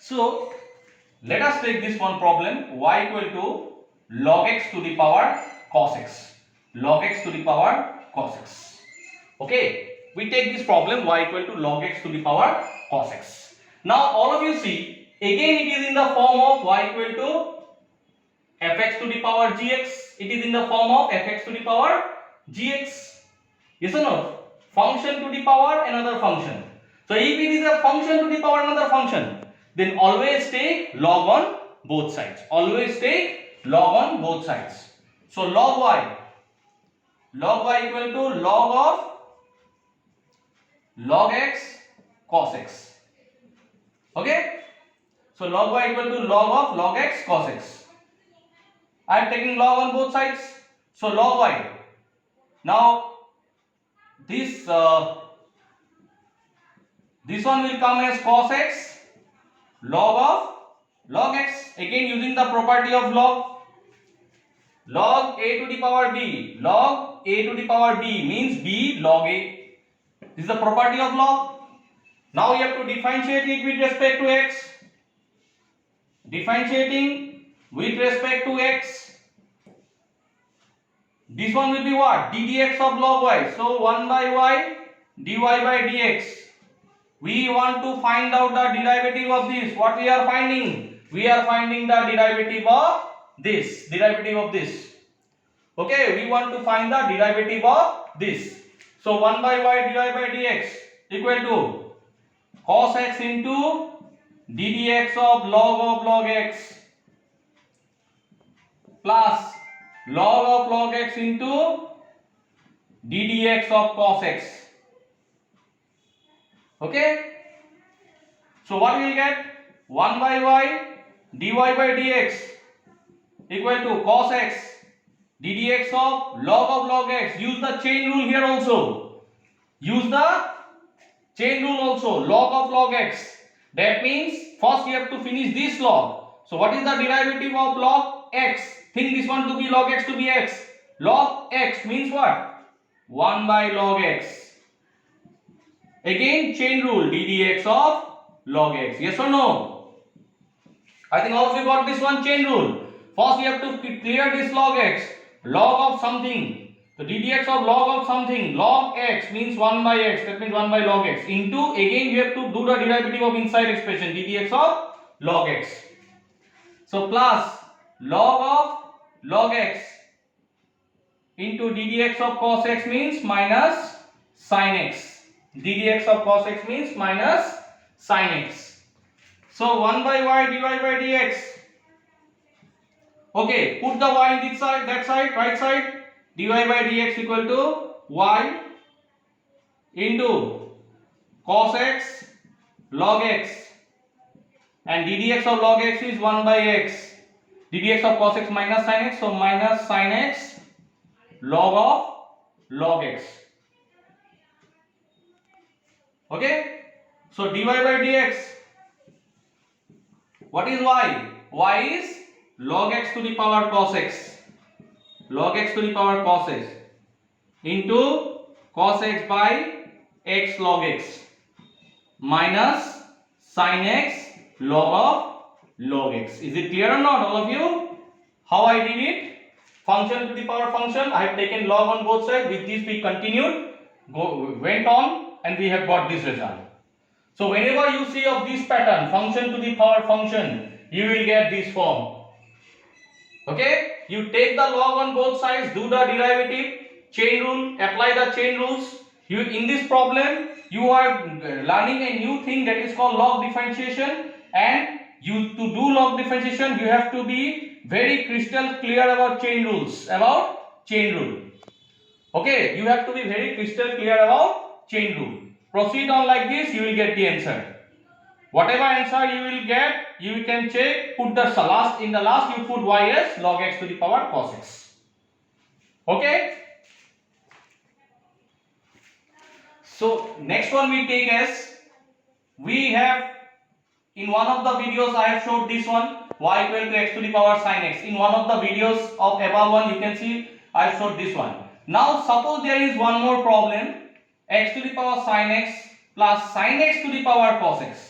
So let us take this one problem, y equal to log x to the power cos x. Log x to the power cos x. Okay, we take this problem y equal to log x to the power cos x. Now all of you see, again it is in the form of y equal to fx to the power gx. It is in the form of fx to the power gx. Yes or no? Function to the power another function. So if it is a function to the power another function, then always take log on both sides. Always take log on both sides. So log y equal to log of log x cos x. Okay? So log y equal to log of log x cos x. I am taking log on both sides. So log y. Now this one will come as cos x log of log x, again using the property of log a to the power b. Log a to the power b means b log a. This is the property of log. Now you have to differentiate it with respect to x. Differentiating with respect to x, this one will be what? ddx of log y. So 1 by y dy by dx. We want to find out the derivative of this. What we are finding? We are finding the derivative of this. Derivative of this. Okay, we want to find the derivative of this. So 1 by y dy by dx equal to cos x into ddx of log x plus log of log x into ddx of cos x. Okay, so what we will get? 1 by y dy by dx equal to cos x ddx of log x. Use the chain rule here also. Use the chain rule also. Log of log x. That means first you have to finish this log. So what is the derivative of log x? Think this one to be log x to be x. Log x means what? 1 by log x. Again chain rule, ddx of log x. Yes or no? I think all of you got this one chain rule. First you have to clear this log x. Log of something. So ddx of log of something. Log x means 1 by x. That means 1 by log x. Into, again you have to do the derivative of inside expression. ddx of log x. So plus log of log x into ddx of cos x means minus sin x. ddx of cos x means minus sin x. So 1 by y dy by dx. Okay, put the y in this side, that side, right side. dy by dx equal to y into cos x log x, and ddx of log x is 1 by x. ddx of cos x minus sin x, so minus sin x log of log x. Okay, so dy by dx, what is y? Y is log x to the power cos x. Log x to the power cos x into cos x by x log x minus sin x log of log x. Is it clear or not, all of you? How I did it? Function to the power function. I have taken log on both sides. With this we continued, went on, and we have got this result. So whenever you see of this pattern, function to the power function, you will get this form. Okay, you take the log on both sides, do the derivative, chain rule, apply the chain rules. You, in this problem, you are learning a new thing that is called log differentiation, and to do log differentiation, you have to be very crystal clear about chain rules. Okay, you have to be very crystal clear about chain rule. Proceed on like this, you will get the answer. Whatever answer you will get, you can check, put the last, in the last you put y as log x to the power cos x. Okay. So next one we take as, we have, in one of the videos I have showed this one, y equal to x to the power sin x. In one of the videos of above one, you can see I have showed this one. Now suppose there is one more problem, x to the power sin x plus sin x to the power cos x.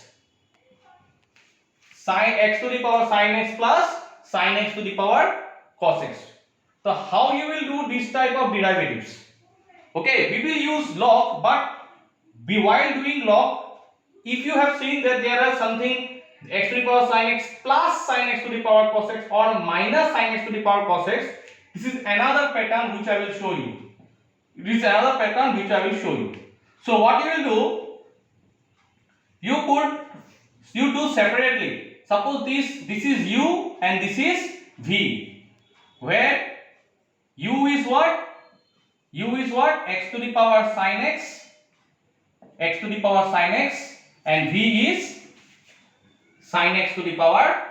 sin x to the power sin x plus sin x to the power cos x. So how you will do this type of derivatives? Okay, we will use log, but while doing log, if you have seen that there are something x to the power sin x plus sin x to the power cos x or minus sin x to the power cos x, this is another pattern which I will show you. This is another pattern which I will show you. So what you will do, you do separately. Suppose this is u and this is v, where u is what? U is what? X to the power sin x to the power sin x, and v is sin x to the power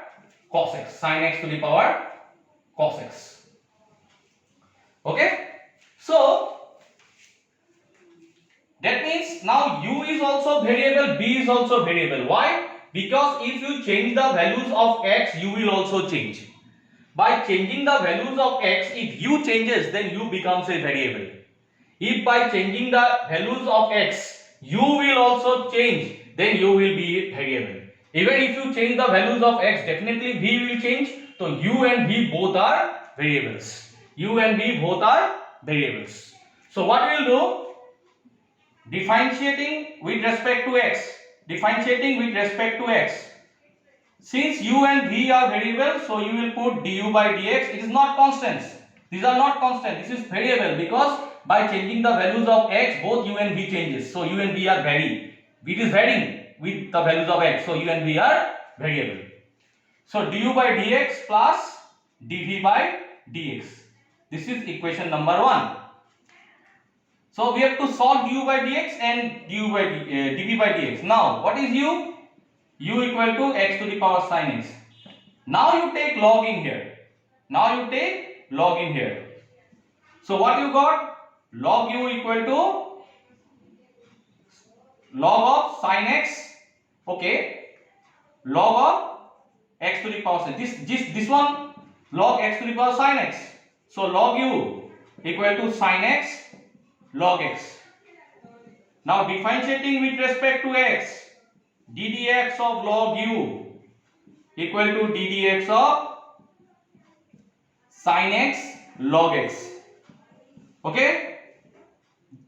cos x, sin x to the power cos x. Okay, so that means now u is also variable, b is also variable. Why? Because if you change the values of x, u will also change. By changing the values of x, if u changes, then u becomes a variable. If by changing the values of x, u will also change, then u will be a variable. Even if you change the values of x, definitely v will change. So u and v both are variables. U and v both are variables. So what we will do? Differentiating with respect to x. Differentiating with respect to x. Since u and v are variables, so you will put du by dx. It is not constants. These are not constant. This is variable because by changing the values of x, both u and v changes. So u and v are vary. It is varying with the values of x. So u and v are variable. So du by dx plus dv by dx. This is equation number 1. So we have to solve du by dx and dv by dx. Now what is u? U equal to x to the power sin x. Now you take log in here. Now you take log in here. So what you got? Log u equal to log of sin x. Okay. Log of x to the power sin. This one log x to the power sin x. So log u equal to sin x log x. Now differentiating with respect to x, ddx of log u equal to ddx of sin x log x. Okay,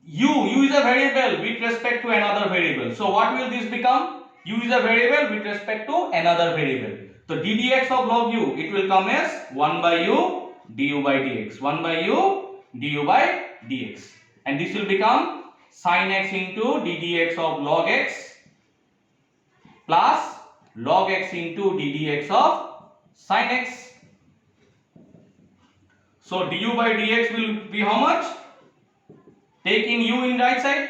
u is a variable with respect to another variable. So what will this become? U is a variable with respect to another variable. So ddx of log u, it will come as 1 by u du by dx. 1 by u du by dx. And this will become sin x into ddx of log x plus log x into ddx of sin x. So du by dx will be how much? Taking u in right side.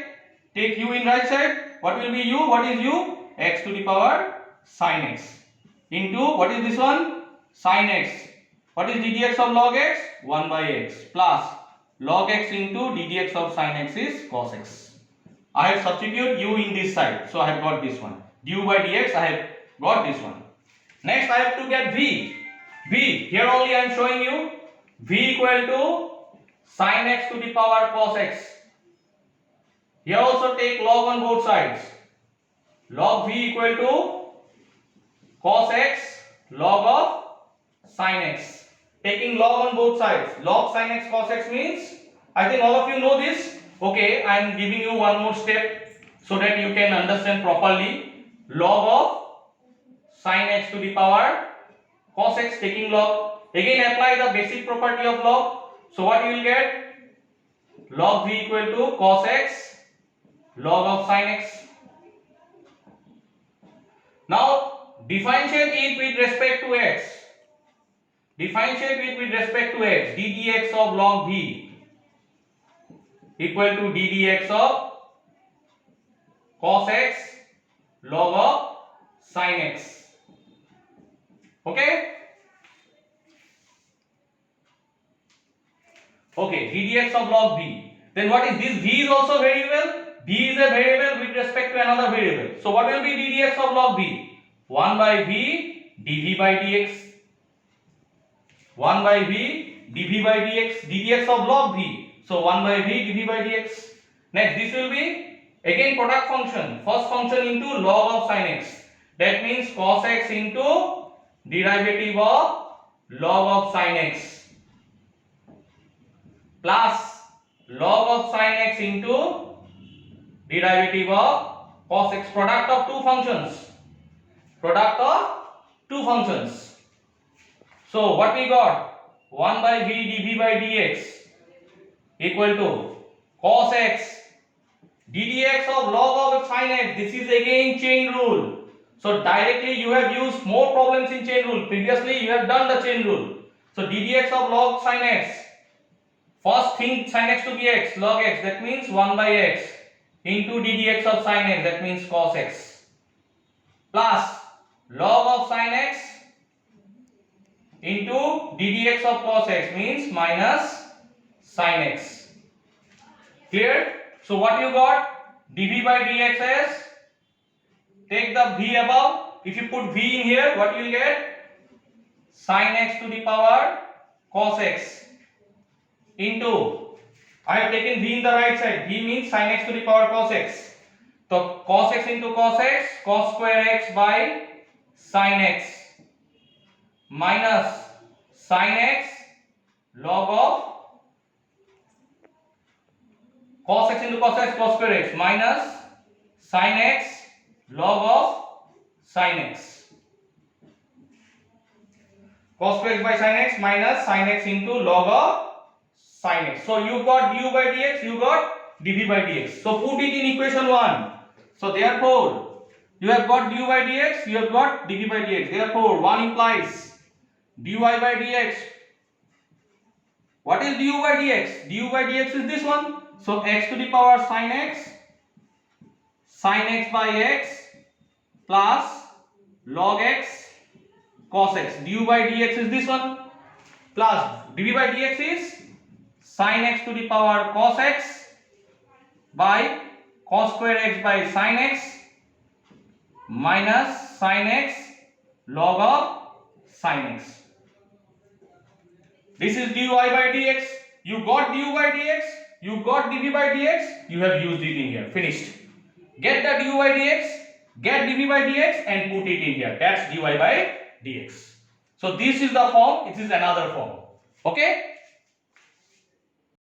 Take u in right side. What will be u? What is u? X to the power sin x into what is this one? Sin x. What is ddx of log x? 1 by x plus log x into ddx of sin x is cos x. I have substituted u in this side, so I have got this one. Du by dx, I have got this one. Next I have to get v. V, here only I am showing you. V equal to sin x to the power cos x. Here also take log on both sides. Log v equal to cos x log of sin x. Taking log on both sides. Log sin x cos x means, I think all of you know this. Okay, I am giving you one more step so that you can understand properly. Log of sin x to the power cos x, taking log. Again apply the basic property of log. So what you will get? Log v equal to cos x log of sin x. Now differentiate it with respect to x. Differentiate it with respect to x. ddx of log v equal to ddx of cos x log of sin x. Okay? Okay, ddx of log v. Then what is this? V is also variable. V is a variable with respect to another variable. So what will be ddx of log v? 1 by v dv by dx. 1 by v dv by dx. ddx of log v. So 1 by v dv by dx. Next this will be again product function. First function into log of sin x. That means cos x into derivative of log of sin x plus log of sin x into derivative of cos x, product of two functions. Product of two functions. So what we got? 1 by v dv by dx equal to cos x ddx of log of sin x. This is again chain rule. So directly you have used more problems in chain rule. Previously you have done the chain rule. So ddx of log sin x. First think sin x to be x, log x, that means 1 by x into ddx of sin x, that means cos x, plus log of sin x into ddx of cos x, means minus sin x. Clear? So what you got? dv by dx is, take the v above, if you put v in here, what you will get? Sin x to the power cos x into, I have taken v in the right side, v means sin x to the power cos x. So cos x into cos x, cos square x by sin x minus sin x log of cos x into cos x, cos square x minus sin x log of sin x. Cos square x by sin x minus sin x into log of sin x. So you got du by dx, you got dv by dx. So put it in equation 1. So therefore you have got du by dx, you have got dv by dx. Therefore 1 implies dy by dx. What is du by dx? Du by dx is this one. So x to the power sin x by x plus log x cos x. Du by dx is this one, plus dv by dx is sin x to the power cos x by cos square x by sin x minus sin x log of sin x. This is dy by dx. You got du by dx, you got dv by dx, you have used it in here. Finished. Get the du by dx, get dv by dx and put it in here. That's dy by dx. So this is the form, it is another form. Okay?